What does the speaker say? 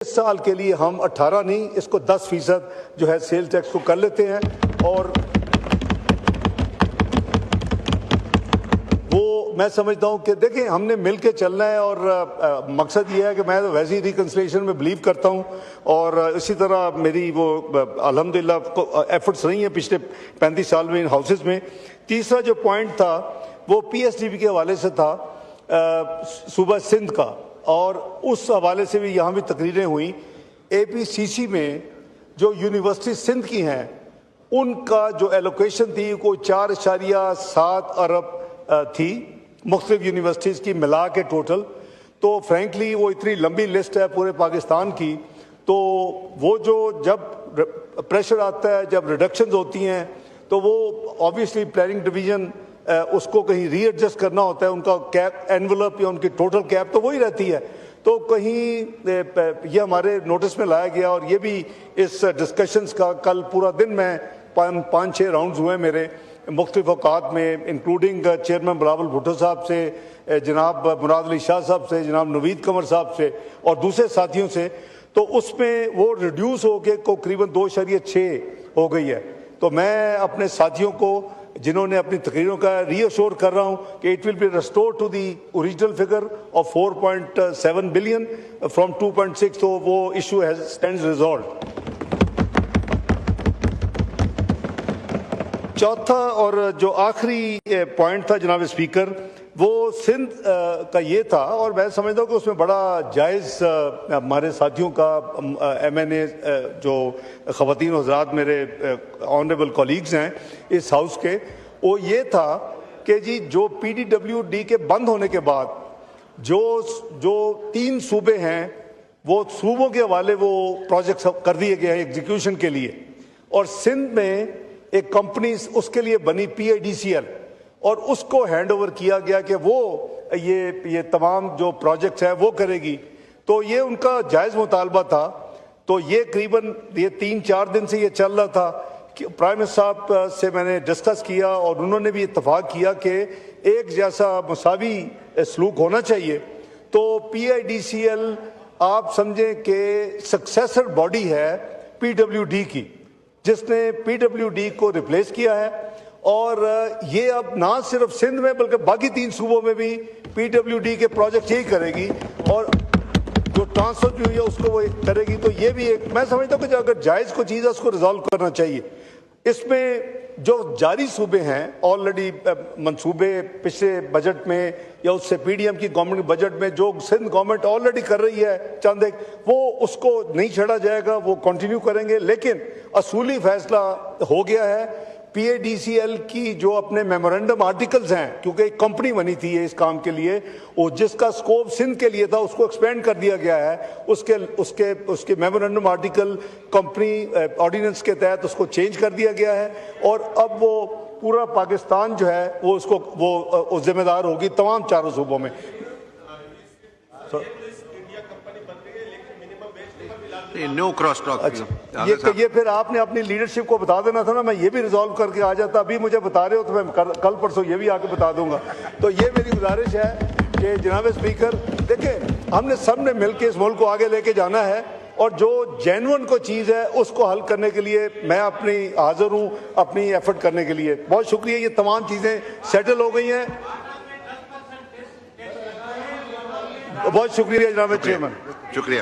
اس سال کے لیے ہم 18 نہیں، اس کو 10% جو ہے سیل ٹیکس کو کر لیتے ہیں، اور وہ میں سمجھتا ہوں کہ دیکھیں ہم نے مل کے چلنا ہے، اور مقصد یہ ہے کہ میں تو ویسے ہی ریکنسلیشن میں بلیو کرتا ہوں، اور اسی طرح میری وہ الحمدللہ ایفرٹس رہی ہیں پچھلے 35 سال میں ان ہاؤسز میں۔ تیسرا جو پوائنٹ تھا وہ پی ایس ڈی پی کے حوالے سے تھا، صوبہ سندھ کا، اور اس حوالے سے بھی یہاں بھی تقریریں ہوئیں۔ اے پی سی سی میں جو یونیورسٹی سندھ کی ہیں ان کا جو ایلوکیشن تھی کوئی 4.7 ارب تھی مختلف یونیورسٹیز کی ملا کے ٹوٹل، تو فرینکلی وہ اتنی لمبی لسٹ ہے پورے پاکستان کی، تو وہ جو جب پریشر آتا ہے، جب ریڈکشنز ہوتی ہیں، تو وہ آبویسلی پلاننگ ڈویژن اس کو کہیں ری ایڈجسٹ کرنا ہوتا ہے، ان کا کیپ اینولپ یا ان کی ٹوٹل کیپ تو وہی رہتی ہے، تو کہیں یہ ہمارے نوٹس میں لایا گیا، اور یہ بھی اس ڈسکشنز کا کل پورا دن میں 5-6 راؤنڈز ہوئے میرے مختلف اوقات میں، انکلوڈنگ چیئرمین بلاول بھٹو صاحب سے، جناب مراد علی شاہ صاحب سے، جناب نوید قمر صاحب سے اور دوسرے ساتھیوں سے، تو اس میں وہ ریڈیوس ہو کے تقریباً 2.6 ہو گئی ہے۔ تو میں اپنے ساتھیوں کو جنہوں نے اپنی تقریروں کا ری ایشور کر رہا ہوں کہ it will be restore to the original figure of 4.7 billion from 2.6، تو وہ ایشو اسٹینڈز ریزالوڈ۔ چوتھا اور جو آخری پوائنٹ تھا جناب اسپیکر، وہ سندھ کا یہ تھا، اور میں سمجھتا ہوں کہ اس میں بڑا جائز ہمارے ساتھیوں کا، ایم این اے جو خواتین و حضرات میرے آنریبل کولیگز ہیں اس ہاؤس کے، وہ یہ تھا کہ جی جو پی ڈی ڈبلیو ڈی کے بند ہونے کے بعد جو 3 صوبے ہیں وہ صوبوں کے حوالے وہ پروجیکٹس کر دیے گئے ہیں ایگزیکیوشن کے لیے، اور سندھ میں ایک کمپنی اس کے لیے بنی پی آئی ڈی سی ایل، اور اس کو ہینڈ اوور کیا گیا کہ وہ یہ تمام جو پروجیکٹس ہیں وہ کرے گی، تو یہ ان کا جائز مطالبہ تھا۔ تو یہ قریباً 3-4 دن سے یہ چل رہا تھا کہ پرائم منسٹر صاحب سے میں نے ڈسکس کیا، اور انہوں نے بھی اتفاق کیا کہ ایک جیسا مساوی سلوک ہونا چاہیے۔ تو پی آئی ڈی سی ایل آپ سمجھیں کہ سکسیسر باڈی ہے پی ڈبلیو ڈی کی، جس نے پی ڈبلیو ڈی کو ریپلیس کیا ہے، اور یہ اب نہ صرف سندھ میں بلکہ باقی 3 صوبوں میں بھی پی ڈبلیو ڈی کے پروجیکٹ یہی کرے گی، اور جو ٹرانسفر بھی ہوئی ہے اس کو وہ کرے گی۔ تو یہ بھی ایک میں سمجھتا ہوں کہ اگر جائز کو چیز ہے اس کو ریزالو کرنا چاہیے۔ اس میں جو جاری صوبے ہیں آلریڈی منصوبے پچھلے بجٹ میں یا اس سے پی ڈی ایم کی گورنمنٹ بجٹ میں جو سندھ گورنمنٹ آلریڈی کر رہی ہے چند ایک، وہ اس کو نہیں چھڑا جائے گا، وہ کنٹینیو کریں گے، لیکن اصولی فیصلہ ہو گیا ہے پی اے ڈی سی ایل کی جو اپنے میمورینڈم آرٹیکلز ہیں، کیونکہ ایک کمپنی بنی تھی اس کام کے لیے، وہ جس کا سکوپ سندھ کے لیے تھا اس کو ایکسپینڈ کر دیا گیا ہے، اس کے میمورینڈم آرٹیکل کمپنی آرڈیننس کے تحت اس کو چینج کر دیا گیا ہے، اور اب وہ پورا پاکستان جو ہے وہ اس کو وہ ذمہ دار ہوگی تمام 4 صوبوں میں۔ نو کراس ٹاک۔ یہ پھر آپ نے اپنی لیڈرشپ کو بتا دینا تھا نا، میں یہ بھی ریزالو کر کے آ جاتا، ابھی مجھے بتا رہے ہو تو میں کل پرسوں یہ بھی آ کے بتا دوں گا۔ تو یہ میری گزارش ہے کہ جناب اسپیکر دیکھیں ہم نے سب نے مل کے اس ملک کو آگے لے کے جانا ہے، اور جو جینون کو چیز ہے اس کو حل کرنے کے لیے میں اپنی حاضر ہوں اپنی ایفرٹ کرنے کے لیے۔ بہت شکریہ، یہ تمام چیزیں سیٹل ہو گئی ہیں۔ بہت شکریہ جناب چیئرمین۔ شکریہ۔